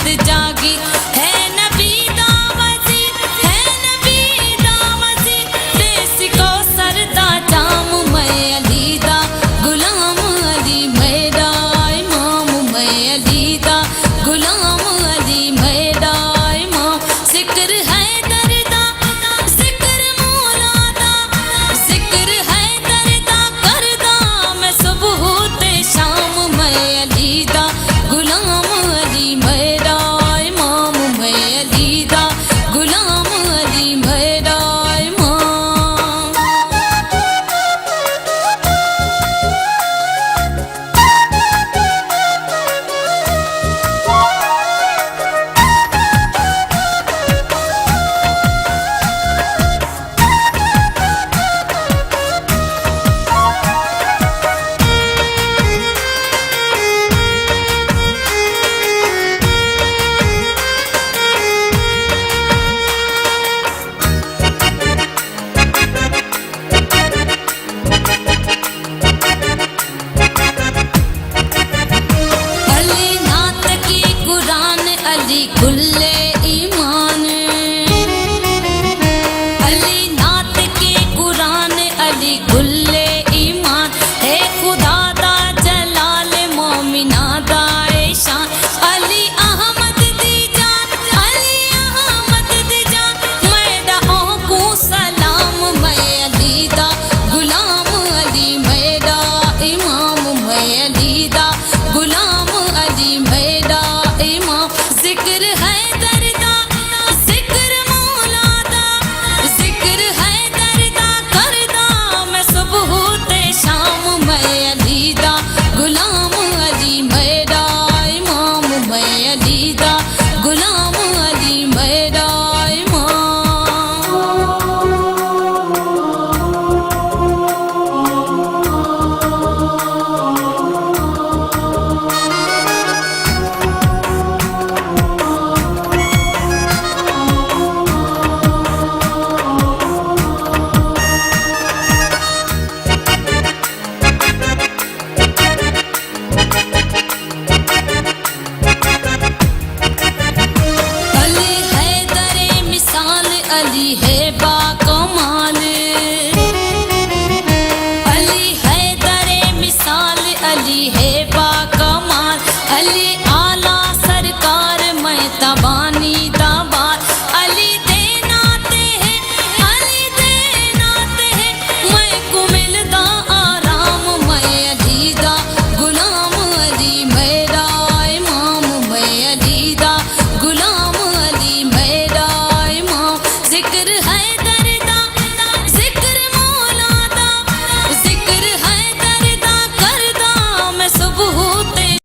उम्मत जागी है नबी दा वज़ीर, है नबी दा वज़ीर, देस को सरदा जाम मैं अली दा गुलाम, अली मेरा इमाम, मैं अली दा गुलाम, अली मेरा इमाम। जिक्र है दरदा, जिक्र मौला दा, जिक्र है दरदा करदा मैं सुबह ते शाम, मैं अली दा गुलाम, अली मेरा इमाम, मैं अली दा गुलाम, अली मेरा इमाम। अली नात की कुरान, अली कुल्ले ईमान, अली नात की कुरान, अली कुल्ले ईमान, है खुदा दा जलाल मोमिना दा शान। अली अहमद दी जान, अली अहमद दी जान, मेरा ओंकू सलाम, मैं अली दा गुलाम, अली मेरा इमाम, मैं अली दा गुलाम, अली मेरा इमाम। जिक्र है दरदा, जिक्र मौला दा, जिक्र है दरदा करदा मैं सुबह ते शाम, मैं अली दा गुलाम, अली मेरा इमाम, मैं अली दा गुलाम, अली मेरा इमाम। अली है दरे मिसाल, अली है बाकमाल, अली है दरे मिसाल, अली है बाकमाल, अली आला सरकार मैं तबानी दाबार। अली देनाते हैं, अली देनाते हैं, मैं को मिलदा आराम, मैं अली दा गुलाम, अली मेरा इमाम, मैं अली दा